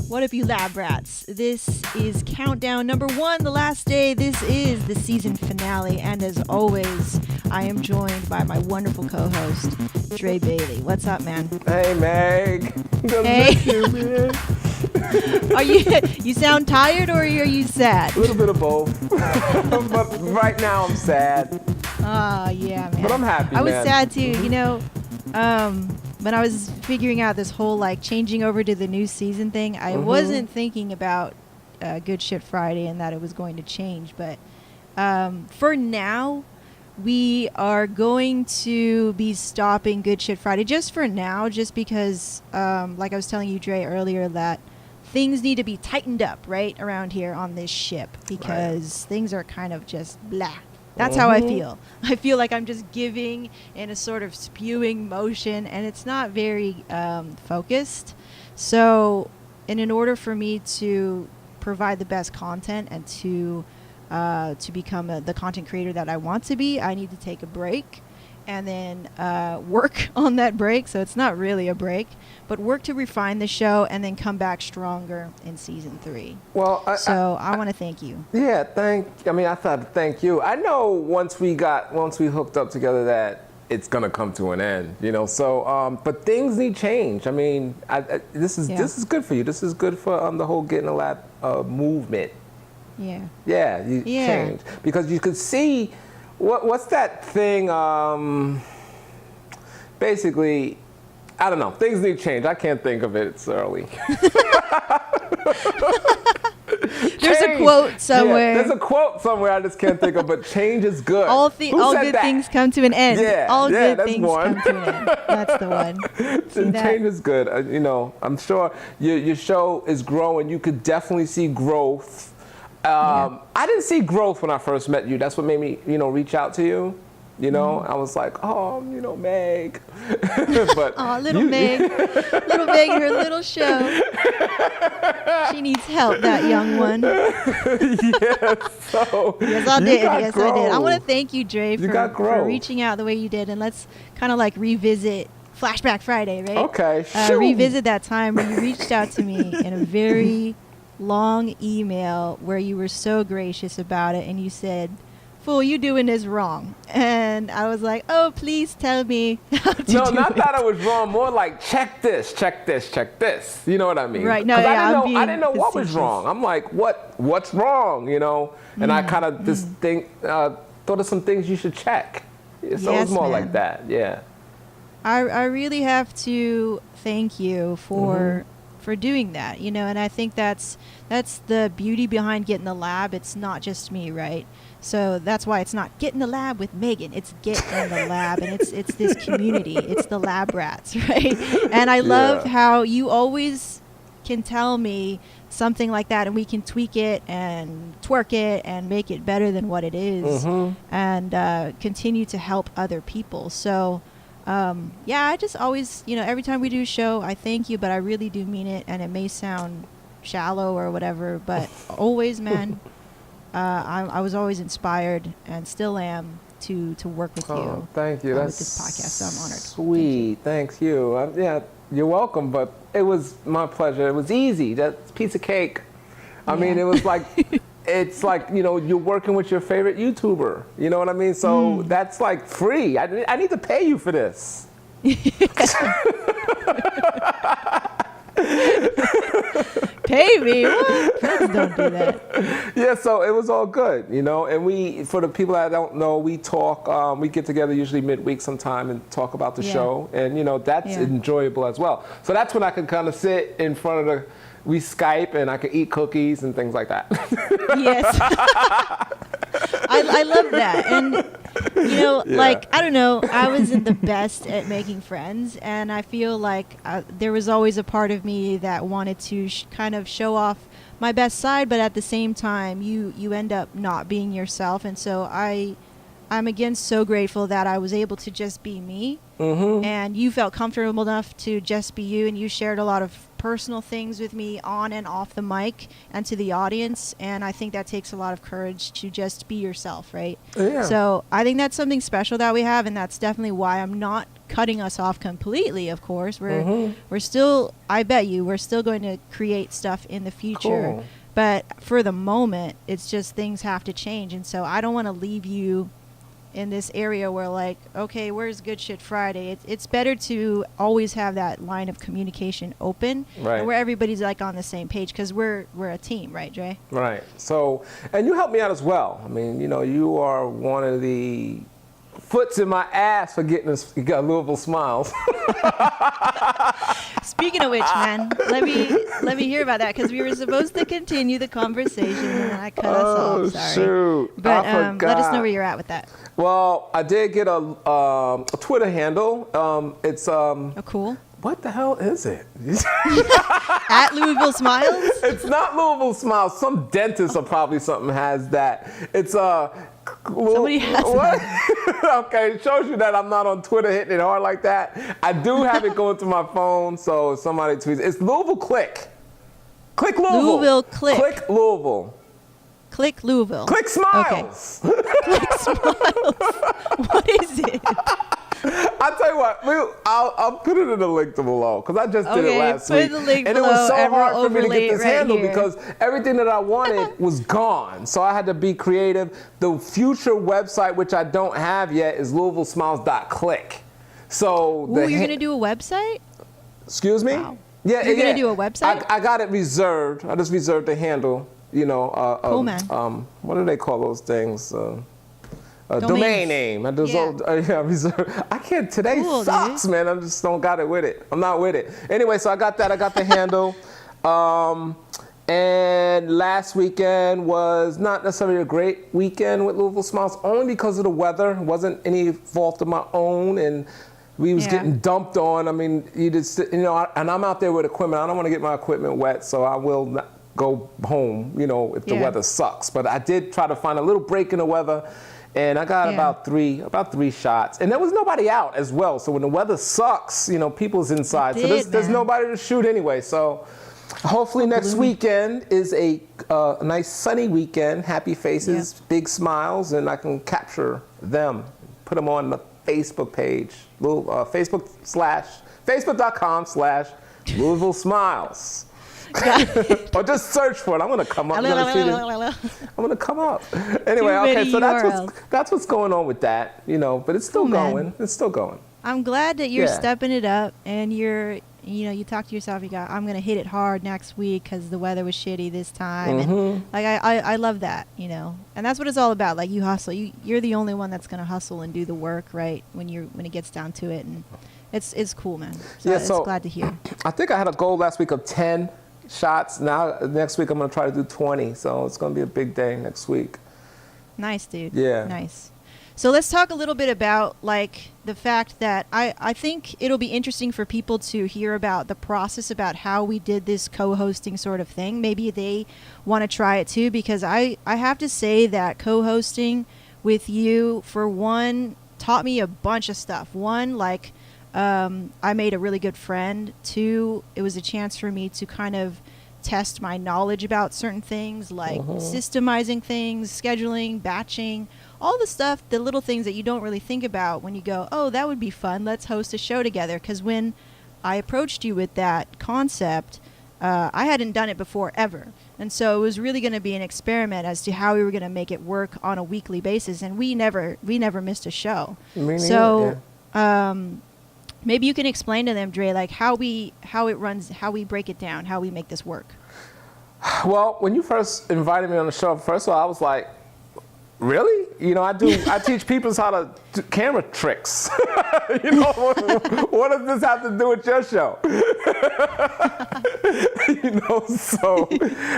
What up, you lab rats? This is countdown number 1, the last day. This is the season finale, and as always, I am joined by my wonderful co-host, Dre Bailey. What's up, man? Hey, Meg. Hey. Miss you, man. Are you sound tired, or are you sad? A little bit of both. But right now I'm sad. Oh, yeah, man. But I'm happy, I was man. sad too, when I was figuring out this whole changing over to the new season thing. I wasn't thinking about Good Shit Friday and that it was going to change, but for now we are going to be stopping Good Shit Friday just for now, just because like I was telling you, Dre, earlier, that things need to be tightened up right around here on this ship, because things are kind of just blah. That's how I feel. I feel like I'm just giving in a sort of spewing motion, and it's not very focused. So, in order for me to provide the best content and to become the content creator that I want to be, I need to take a break and then work on that break. So it's not really a break, but work to refine the show and then come back stronger in season 3. Well, I want to thank you. Yeah, I thought to thank you. I know once we hooked up together that it's gonna come to an end, So, but things need change. I mean, this is good for you. This is good for the whole Get in the Lab movement. Yeah. Yeah, change, because you could see what's that thing. Basically, I don't know. Things need change. I can't think of it. It's early. There's a quote somewhere. Yeah, there's a quote somewhere I just can't think of, but change is good. All good things come to an end. Yeah, all good that's things one. come to an end. That's the one. See that? Change is good. I'm sure your show is growing. You could definitely see growth. I didn't see growth when I first met you. That's what made me, reach out to you. I was like, Meg. But little Meg and her little show. She needs help, that young one. Yes, I did. I want to thank you, Dre, for reaching out the way you did, and let's kind of revisit Flashback Friday, right? Okay, sure. Revisit that time where you reached out to me in a very long email where you were so gracious about it, and you said, "Fool, you doing this wrong." And I was like, "Oh, please tell me how to do it." No, not that I was wrong. More like, check this, check this, check this. You know what I mean? Right. No, I didn't know what was wrong. I'm like, what's wrong? And I kind of just thought of some things you should check. So it was more like that. Yeah. I really have to thank you for doing that, and I think that's the beauty behind Get in the Lab. It's not just me, right? So that's why it's not Get in the Lab with Megan. It's Get in the Lab, and it's this community. It's the lab rats, right? And I love how you always can tell me something like that, and we can tweak it and twerk it and make it better than what it is, and continue to help other people. So I just always, every time we do a show, I thank you, but I really do mean it, and it may sound shallow or whatever, but always, man, I was always inspired and still am to work with you. Thank you. With this podcast, so I'm honored. Sweet. Thank you. You're welcome, but it was my pleasure. It was easy. That's a piece of cake. I mean, it was like... It's like, you're working with your favorite YouTuber. You know what I mean? So that's free. I need to pay you for this. Pay me? What? Please don't do that. Yeah, so it was all good, and for the people that don't know, we talk, we get together usually midweek sometime and talk about the show, and that's enjoyable as well. So that's when I can kind of sit in front of we Skype and I could eat cookies and things like that. Yes. I love that. And, I don't know, I wasn't the best at making friends. And I feel like there was always a part of me that wanted to kind of show off my best side. But at the same time, you end up not being yourself. And so I I'm again so grateful that I was able to just be me, and you felt comfortable enough to just be you, and you shared a lot of personal things with me on and off the mic and to the audience, and I think that takes a lot of courage to just be yourself, right? Yeah. So I think that's something special that we have, and that's definitely why I'm not cutting us off completely. Of course, we're still, I bet you, we're still going to create stuff in the future. Cool. But for the moment, it's just things have to change, and so I don't want to leave you in this area where, like, okay, where's Good Shit Friday? It's better to always have that line of communication open, Right. and where everybody's like on the same page, because we're a team, right, Dre? Right. So, and you helped me out as well. I mean, you know, you are one of the foots in my ass for getting us. You got Louisville Smiles. Speaking of which, man, let me hear about that, because we were supposed to continue the conversation and I cut us off. Sorry. Shoot. But I forgot. let us know where you're at with that. Well, I did get a Twitter handle. It's Oh, cool. what the hell is it? At Louisville Smiles. It's not Louisville Smiles. Some dentist or probably something has that. It's Somebody has what? Okay, it shows you that I'm not on Twitter hitting it hard like that. I do have it going to my phone, so if somebody tweets. It's Louisville Click. Click Louisville. Louisville Click. Click Louisville. Click Louisville. Click Smiles. Okay. Click Smiles. What is it? I'll tell you what, I'll put it in the link below, because I just did it last put week. the link and it below, was so and hard we'll for me to overlay get it this right handle here. because everything that I wanted was gone. So I had to be creative. The future website, which I don't have yet, is LouisvilleSmiles.click. So Ooh, you're gonna do a website? Excuse me? Wow. Yeah, You're gonna do a website? I got it reserved. I just reserved the handle. You know, Cool, man. What do they call those things? Domains. Domain name. I just reserved. I can't. Today Cool, sucks, dude. man. I just don't got it with it. I'm not with it. Anyway, so I got that. I got the handle. And last weekend was not necessarily a great weekend with Louisville Smiles, only because of the weather. It wasn't any fault of my own, and we was getting dumped on. I mean, you just, you know, and I'm out there with equipment. I don't want to get my equipment wet, so I will not go home, you know, if the weather sucks. But I did try to find a little break in the weather, and I got about three shots. And there was nobody out as well. So when the weather sucks, you know, people's inside. So there's nobody to shoot anyway. So hopefully next weekend is a nice sunny weekend, happy faces, big smiles, and I can capture them, put them on the Facebook page, Facebook.com/Louisville Smiles. Or just search for it. I'm gonna come up. I'm gonna come up. Anyway, okay. So that's what's going on with that. You know, but it's still going. It's still going. I'm glad that you're stepping it up, and you talk to yourself. I'm gonna hit it hard next week because the weather was shitty this time. And like I love that, you know, and that's what it's all about. Like you hustle. You're the only one that's gonna hustle and do the work, right? When it gets down to it, and it's cool, man. So it's glad to hear. I think I had a goal last week of 10 shots. Now next week I'm gonna try to do 20. So it's gonna be a big day next week. Nice, dude. Yeah. Nice. So let's talk a little bit about like the fact that I think it'll be interesting for people to hear about the process about how we did this co-hosting sort of thing. Maybe they want to try it too, because I have to say that co-hosting with you, for one, taught me a bunch of stuff. One, like I made a really good friend. Two, it was a chance for me to kind of test my knowledge about certain things, like systemizing things, scheduling, batching, all the stuff, the little things that you don't really think about when you go, oh, that would be fun, let's host a show together. Because when I approached you with that concept, I hadn't done it before ever. And so it was really going to be an experiment as to how we were going to make it work on a weekly basis. And we never missed a show. So maybe you can explain to them, Dre, like how it runs, how we break it down, how we make this work. Well, when you first invited me on the show, first of all, I was like, really? You know, I teach people how to do camera tricks. You know, what does this have to do with your show? You know, so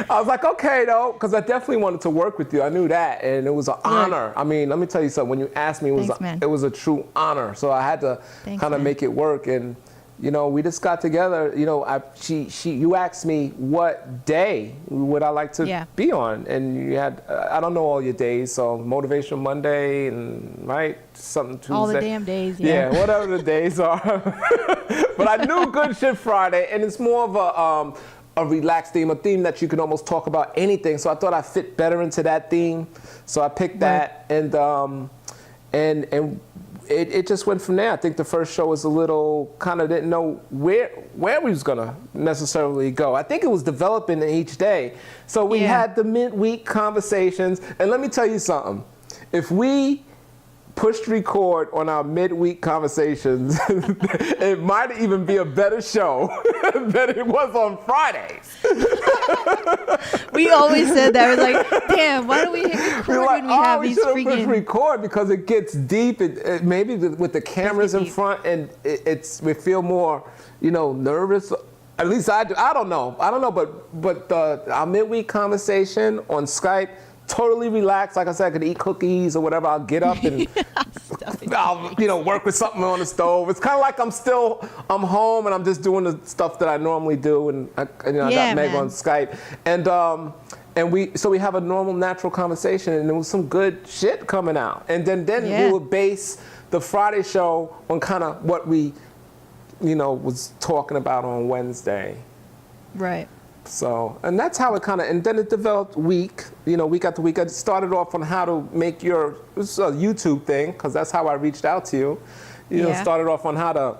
I was like, okay, though, because I definitely wanted to work with you. I knew that, and it was an honor. I mean, let me tell you something. When you asked me, it was a true honor. So I had to kind of make it work, and we just got together. You asked me what day would I like to be on, and you had I don't know all your days, so Motivation Monday and something Tuesday. All the damn days. Yeah, whatever the days are. But I knew Good Shit Friday, and it's more of a relaxed theme, a theme that you can almost talk about anything. So I thought I fit better into that theme, so I picked that, and it just went from there. I think the first show was a little kind of didn't know where we was gonna necessarily go. I think it was developing each day. So we had the midweek conversations, and let me tell you something. If we pushed record on our midweek conversations, it might even be a better show than it was on Fridays. We always said that. We're like, damn, why don't we hit record when we have these freaking... push record because it gets deep. It maybe with the cameras in front, and we feel more, nervous. At least I do. I don't know, but our midweek conversation on Skype, totally relaxed. Like I said, I could eat cookies or whatever. I'll get up and I'll work with something on the stove. It's kind of like I'm home and I'm just doing the stuff that I normally do, and I got Meg on Skype, and we have a normal, natural conversation, and there was some good shit coming out, and then we would base the Friday show on kind of what we was talking about on Wednesday. Right. So, and that's how it kind of, and then it developed week after week. I started off on how to make it was a YouTube thing, because that's how I reached out to you. Started off on how to,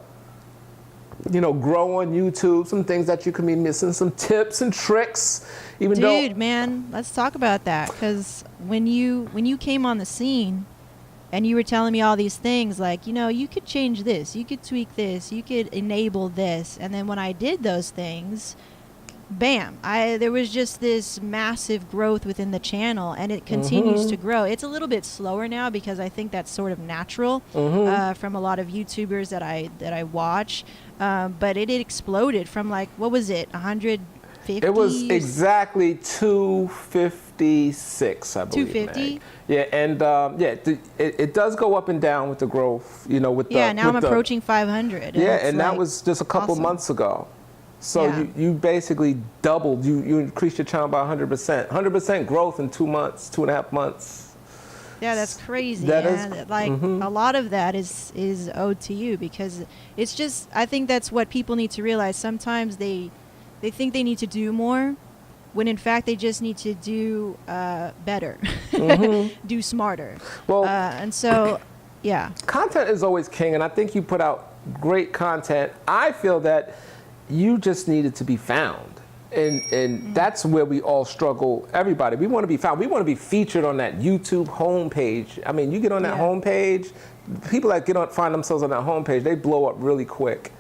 grow on YouTube, some things that you can be missing, some tips and tricks. Dude, man, let's talk about that, because when you came on the scene, and you were telling me all these things, like, you could change this, you could tweak this, you could enable this, and then when I did those things, bam, there was just this massive growth within the channel, and it continues to grow. It's a little bit slower now because I think that's sort of natural from a lot of YouTubers that I watch, but it exploded from, like, what was it, 150? It was exactly 256, I believe. 250? Yeah, and it does go up and down with the growth, now I'm approaching 500. Yeah, and that was just a couple months ago. So you basically doubled, you increased your channel by 100%. 100% growth in 2.5 months. Yeah, that's crazy. That is, a lot of that is owed to you, because it's just, I think that's what people need to realize. Sometimes they think they need to do more, when in fact they just need to do better, do smarter. Well, and so, content is always king, and I think you put out great content. I feel that you just needed to be found. And that's where we all struggle, everybody. We want to be found. We want to be featured on that YouTube homepage. I mean, you get on that homepage, people that find themselves on that homepage, they blow up really quick,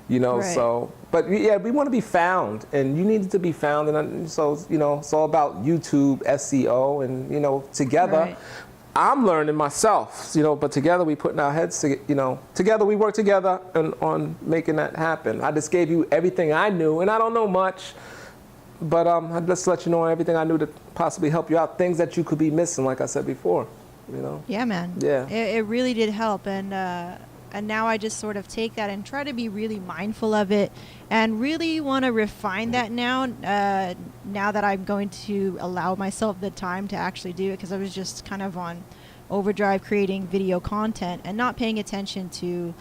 Right. So, but we want to be found, and you needed to be found. And so, it's all about YouTube, SEO, and, together. Right. I'm learning myself, but together we putting our heads together we work together on making that happen. I just gave you everything I knew, and I don't know much, but I'd just let you know everything I knew to possibly help you out, things that you could be missing, like I said before, Yeah, man. Yeah. It really did help, and now I just sort of take that and try to be really mindful of it, and really want to refine that now that I'm going to allow myself the time to actually do it, because I was just kind of on overdrive creating video content and not paying attention to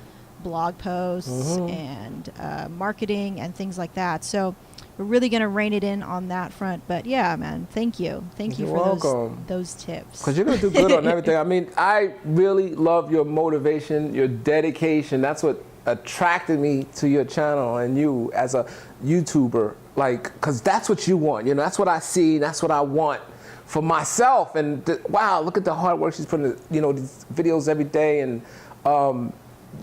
blog posts and marketing and things like that. So we're really going to rein it in on that front. But yeah, man, thank you for those tips. Because you're going to do good on everything. I mean, I really love your motivation, your dedication. That's what attracted me to your channel and you as a YouTuber. Like, because that's what you want. That's what I see. That's what I want for myself. And wow, look at the hard work she's putting in, these videos every day. And,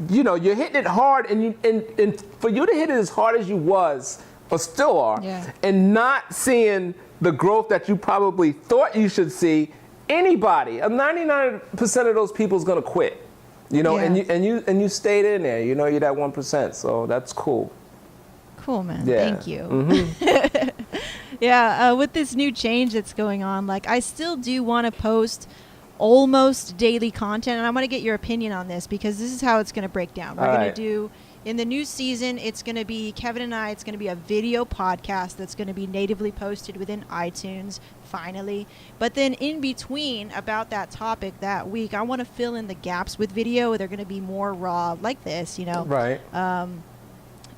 you're hitting it hard. And for you to hit it as hard as you was, or still are, and not seeing the growth that you probably thought you should see, 99% of those people is gonna quit, and you stayed in there, you're that 1%, so that's cool. Cool, man. Thank you. Yeah, with this new change that's going on, like, I still do want to post almost daily content, and I want to get your opinion on this, because this is how it's going to break down. We're going to do in the new season, it's going to be Kevin and I. It's going to be a video podcast that's going to be natively posted within iTunes, finally. But then in between, about that topic that week, I want to fill in the gaps with video. They're going to be more raw, like this, Right.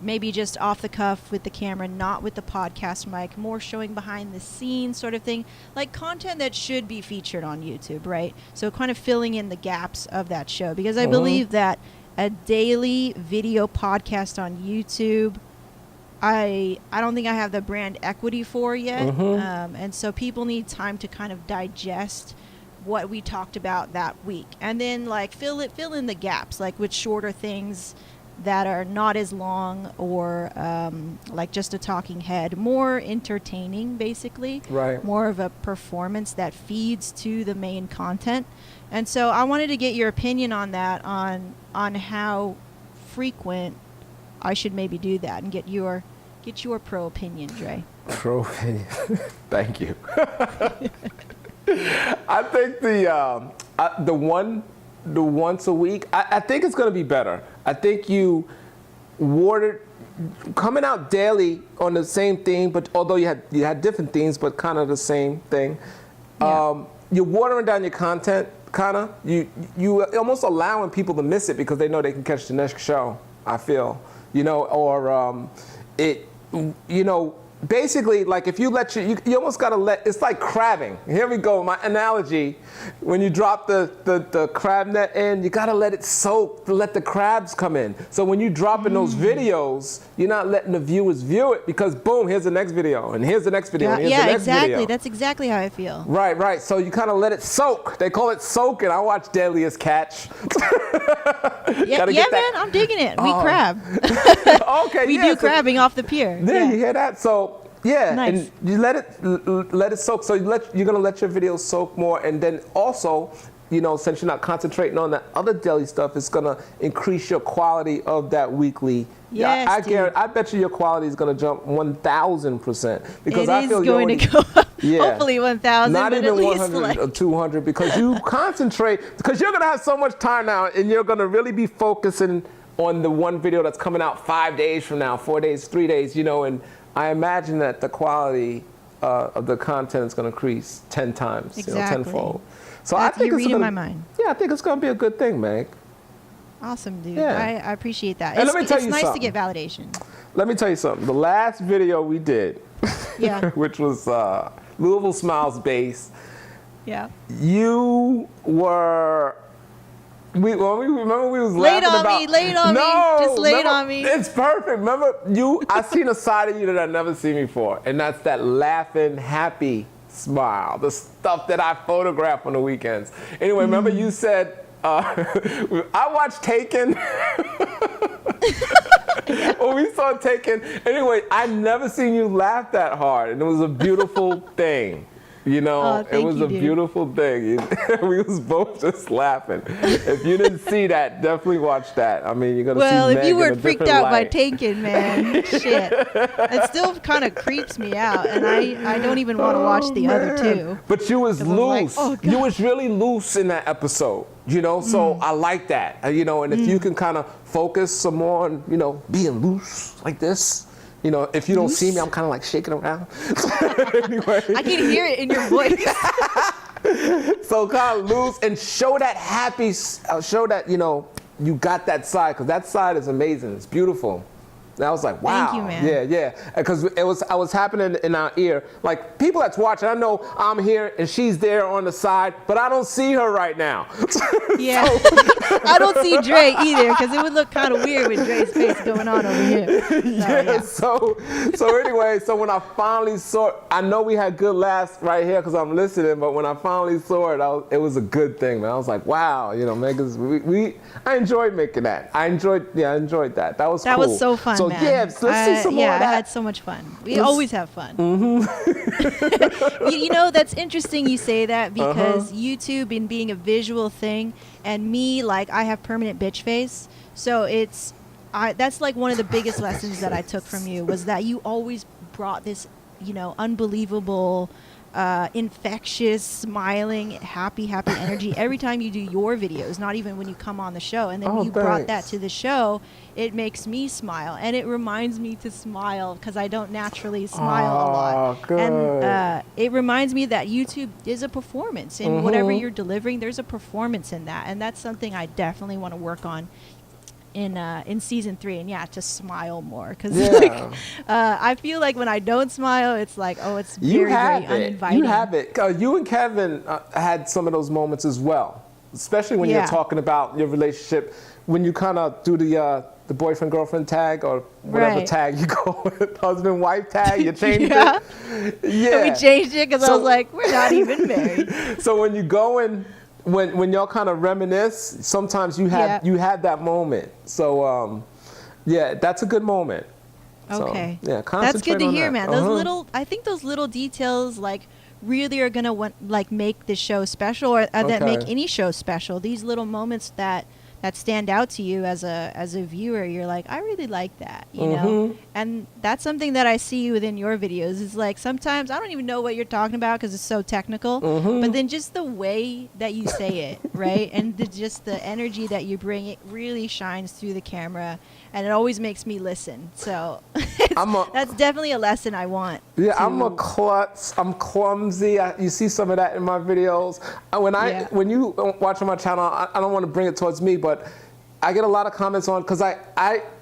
Maybe just off the cuff with the camera, not with the podcast mic, more showing behind the scenes sort of thing, like content that should be featured on YouTube, right? So kind of filling in the gaps of that show, because I believe that a daily video podcast on YouTube, I don't think I have the brand equity for yet. And so people need time to kind of digest what we talked about that week, and then like fill in the gaps, like with shorter things that are not as long, or like just a talking head, more entertaining, basically. Right. More of a performance that feeds to the main content. And so I wanted to get your opinion on that, on how frequent I should maybe do that, and get your pro opinion, Dre. Pro opinion. Thank you. I think the once a week, I think it's going to be better. I think you coming out daily on the same theme, but although you had different themes, but kind of the same thing. Yeah. You're watering down your content, kind of. You almost allowing people to miss it because they know they can catch the next show. I feel, or basically, like if you let you almost gotta let, it's like crabbing. Here we go, my analogy. When you drop the crab net in, you gotta let it soak to let the crabs come in. So when you drop in those videos, you're not letting the viewers view it, because boom, here's the next video, and here's the next video, and here's the next exactly. video. That's exactly how I feel. Right. So you kind of let it soak. They call it soaking. I watch Deadliest Catch. Yeah, man, I'm digging it. We crab. Okay, we do crabbing off the pier. There, you hear that? So yeah, nice. And you let it soak. So you're gonna let your videos soak more, and then also, since you're not concentrating on that other daily stuff, it's gonna increase your quality of that weekly. Yes, I bet you your quality is gonna jump 1,000%, because I feel it is going to go up. Yeah. Hopefully 1,000, not but even at least 100 or 200, because you concentrate, because you're gonna have so much time now, and you're gonna really be focusing on the one video that's coming out 5 days from now, 4 days, 3 days, and I imagine that the quality of the content is going to increase 10 times, exactly. tenfold. So I think you're it's reading my mind. Yeah, I think it's going to be a good thing, Meg. Awesome, dude. Yeah. I appreciate that. And let me tell you nice something. to get validation. Let me tell you something. The last video we did, Yeah. which was Louisville Smiles Base, Yeah. you were... remember we was Lay it laughing on about... me, lay it on me. Just lay it on me. It's perfect. Remember, I seen a side of you that I've never seen before, and that's that laughing, happy smile, the stuff that I photograph on the weekends. Anyway, remember you said, I watched Taken. When we saw Taken, anyway, I never seen you laugh that hard, and it was a beautiful thing. It was a beautiful thing. We was both just laughing. If you didn't see that, definitely watch that. I mean, you're gonna see Meg in a different light. Well, if you weren't freaked out by Taken, man, shit, it still kind of creeps me out, and I don't even want to watch the other two. But you was loose. Like, you was really loose in that episode. So I like that. And if you can kind of focus some more on, being loose like this. If you don't see me, I'm kind of like shaking around. Anyway. I can hear it in your voice. So kind of loose and show that happy, show that, you got that side, because that side is amazing. It's beautiful. And I was like, wow. Thank you, man. Yeah. Because I was happening in our ear. Like, people that's watching, I know I'm here and she's there on the side, but I don't see her right now. Yeah. I don't see Dre either, because it would look kind of weird with Dre's face going on over here. So anyway, so when I finally saw it, I know we had good laughs right here because I'm listening, but when I finally saw it, it was a good thing, man. I was like, wow, Megan's, I enjoyed making that. I enjoyed that. That was cool. That was so fun. So man. yeah, let's see some more of that. I had so much fun. We always have fun. That's interesting you say that, because YouTube and being a visual thing, and me, like, I have permanent bitch face, so that's like one of the biggest lessons that I took from you, was that you always brought this, unbelievable infectious, smiling, happy energy every time you do your videos, not even when you come on the show. And then Oh, you brought that thanks. to the show. It makes me smile, and it reminds me to smile because I don't naturally smile a lot. Oh, good. And it reminds me that YouTube is a performance. In whatever you're delivering, there's a performance in that. And that's something I definitely want to work on in season 3, and to smile more, because I feel like when I don't smile, it's like, oh, it's very uninviting. You have it. You and Kevin had some of those moments as well, especially when you're talking about your relationship, when you kind of do the boyfriend girlfriend tag or whatever tag you go with, husband wife tag, you changed it. Yeah, we changed it because I was like, we're not even married. So when you go in, when y'all kind of reminisce, sometimes you have that moment. So that's a good moment. Okay. So, that's good to hear, that. man. I think those little details really are gonna make the show special, or that make any show special. These little moments that stand out to you as a viewer, you're like, I really like that, you know? And that's something that I see within your videos. Is like, sometimes I don't even know what you're talking about because it's so technical, but then just the way that you say it, right? And just the energy that you bring, it really shines through the camera, and it always makes me listen. So that's definitely a lesson I want. Yeah, I'm a klutz. I'm clumsy. You see some of that in my videos. When you watch on my channel, I don't want to bring it towards me, but I get a lot of comments on, because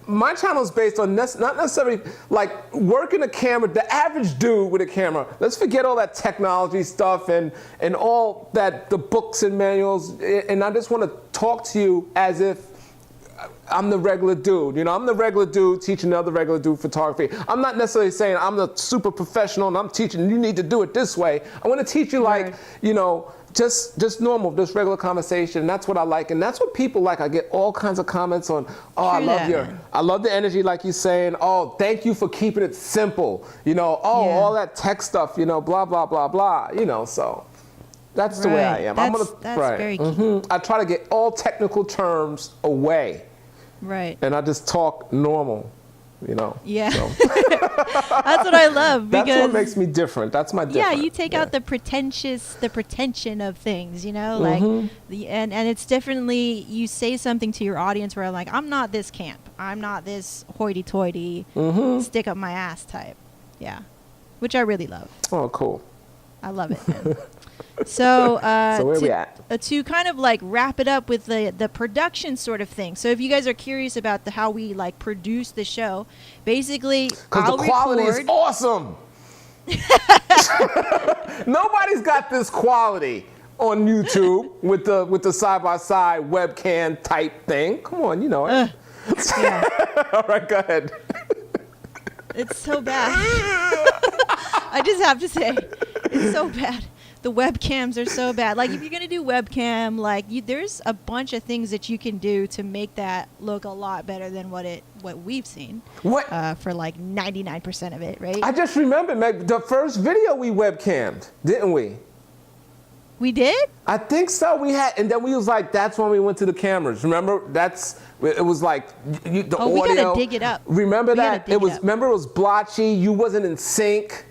my channel is based on not necessarily like working a camera. The average dude with a camera. Let's forget all that technology stuff and all that, the books and manuals. And I just want to talk to you as if I'm the regular dude. You know, I'm the regular dude teaching the other regular dude photography. I'm not necessarily saying I'm the super professional and I'm teaching you need to do it this way. I want to teach you just normal, just regular conversation. And that's what I like, and that's what people like. I get all kinds of comments on, I love the energy, like you're saying. Oh, thank you for keeping it simple. You know, all that tech stuff. You know, blah blah blah blah. You know, so. That's the way I am. That's very key. I try to get all technical terms away. Right. And I just talk normal, you know. Yeah. So. That's what I love. Because that's what makes me different. That's my difference. Yeah, you take out the pretension of things, you know, and it's definitely, you say something to your audience where like, I'm not this camp. I'm not this hoity-toity, stick up my ass type. Yeah. Which I really love. Oh, cool. I love it, man. So, where we at? To kind of like wrap it up with the production sort of thing. So if you guys are curious about how we like produce the show, basically, because the quality is awesome. Nobody's got this quality on YouTube with the side-by-side webcam type thing. Come on, you know it. All right, go ahead. It's so bad. I just have to say, it's so bad. The webcams are so bad. Like, if you're gonna do webcam, there's a bunch of things that you can do to make that look a lot better than what we've seen. For like 99% of it, right? I just remembered, Meg, the first video we webcammed, didn't we? We did? I think so. We had, and then we was like, that's when we went to the cameras. Remember? It was like the audio. We gotta dig it up. Remember that? Remember it was blotchy. You wasn't in sync.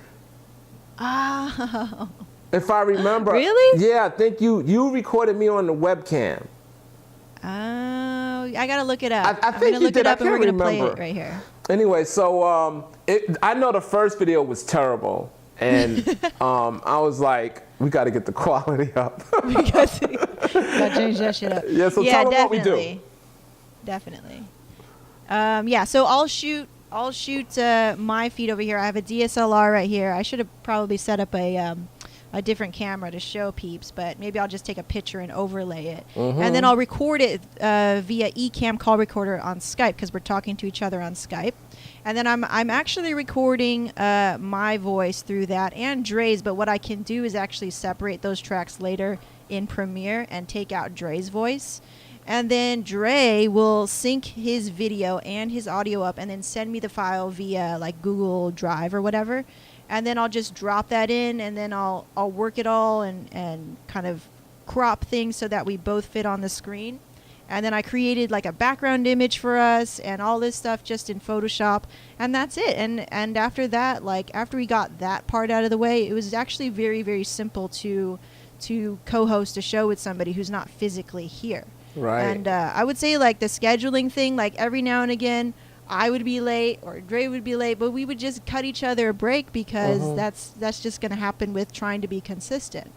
Oh. If I remember. Really? Yeah, I think you recorded me on the webcam. Oh, I gotta look it up. I think you did. I can't remember. Play it right here. Anyway, so I know the first video was terrible, and I was like, we got to get the quality up. We got to change that shit up. Yeah, so tell them what we do. Definitely. So I'll shoot my feed over here. I have a DSLR right here. I should have probably set up a different camera to show peeps, but maybe I'll just take a picture and overlay it. And then I'll record it via eCam call recorder on Skype, because we're talking to each other on Skype. And then I'm actually recording my voice through that and Dre's, but what I can do is actually separate those tracks later in Premiere and take out Dre's voice. And then Dre will sync his video and his audio up and then send me the file via like Google Drive or whatever. And then I'll just drop that in, and then I'll work it all and kind of crop things so that we both fit on the screen. and then I created like a background image for us and all this stuff just in Photoshop, and that's it. And after that, like after we got that part out of the way, it was actually very, very simple to co-host a show with somebody who's not physically here. Right. And I would say like the scheduling thing, like every now and again I would be late or Dre would be late, but we would just cut each other a break because that's just going to happen with trying to be consistent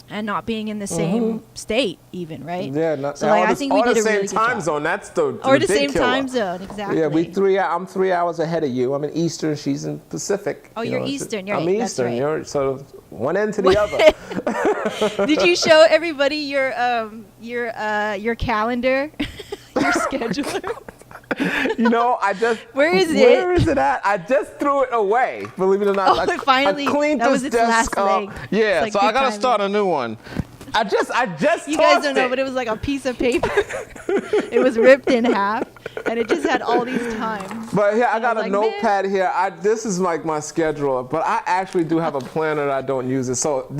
and not being in the same state even, right? Yeah, not, so like, I think we did a really the same time good zone. That's the or the big same killer. time zone, exactly. Yeah, I'm 3 hours ahead of you. I'm in Eastern, she's in Pacific. Oh, you're Eastern. You're I'm right. Eastern. That's right. You're so one end to the other. Did you show everybody your calendar, your scheduler? You know, I just Where is it at? I just threw it away. Believe it or not. Oh, finally, I cleaned that was this its desk last up. leg. Yeah, Like so I good gotta timing. start a new one. I just You guys don't know, but it was like a piece of paper. It was ripped in half, and it just had all these times. But here, I And got I a was like, notepad here. This is like my schedule, but I actually do have a planner that I don't use it. So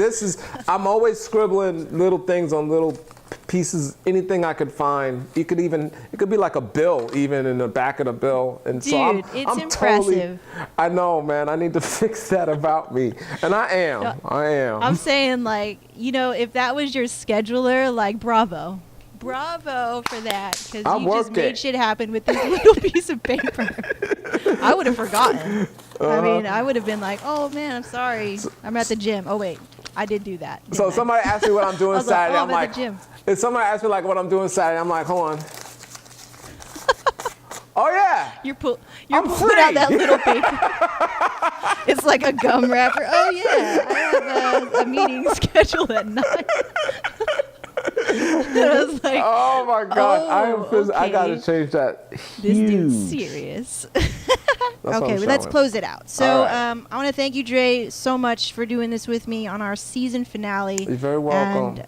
I'm always scribbling little things on little pieces, anything I could find. It could be like a bill, even in the back of the bill. And Dude, so I'm impressive. I know, man. I need to fix that about me, and I am. No, I am. I'm saying, like, you know, if that was your scheduler, like, bravo for that, because you just made shit happen with this little piece of paper. I would have forgotten. I mean, I would have been like, oh man, I'm sorry, I'm at the gym. Oh wait, I did do that. So somebody asked me what I'm doing Saturday. Like, oh, I'm like, at the gym. if somebody asked me like what I'm doing Saturday, I'm like, hold on. Oh yeah. You're I'm pulling free. out that little paper. It's like a gum wrapper. Oh yeah, I have a meeting scheduled at 9. And I was like, Oh my God, oh, I gotta okay. change that. This dude's Huge. serious. That's what Okay, I'm well, let's showing. close it out. So All right. I want to thank you, Dre, so much for doing this with me on our season finale. You're very welcome. And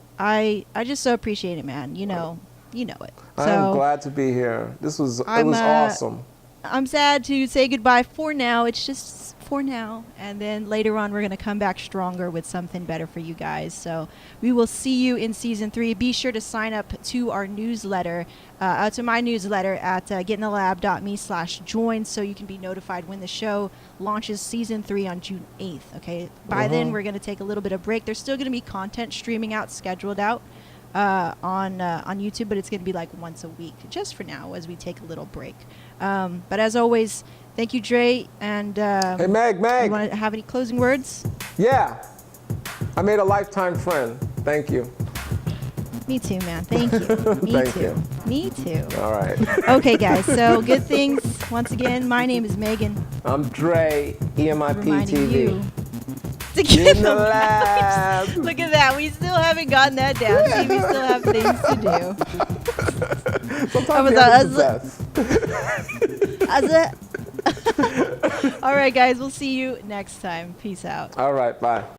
I just so appreciate it, man. You know it. I So am glad to be here. It was I'm, awesome. I'm sad to say goodbye for now. It's just for now. And then later on, we're going to come back stronger with something better for you guys. So we will see you in season 3. Be sure to sign up to our newsletter, to my newsletter at getinthelab.me/join so you can be notified when the show launches season 3 on June 8th. Okay. By then, we're going to take a little bit of break. There's still going to be content streaming out, scheduled out on YouTube, but it's going to be like once a week just for now as we take a little break. But as always, thank you, Dre. And Hey, Meg. you want to have any closing words? Yeah. I made a lifetime friend. Thank you. Me too, man. Thank you. Me Thank too. you. Me too. All right. Okay, guys. So good things. Once again, my name is Megan. I'm Dre, Reminding EMIP you TV. to Get in the the lab. vibes. Look at that. We still haven't gotten that down. See, we still have things to do. Sometimes was you have to like, possess. All right, guys. We'll see you next time. Peace out. All right, bye.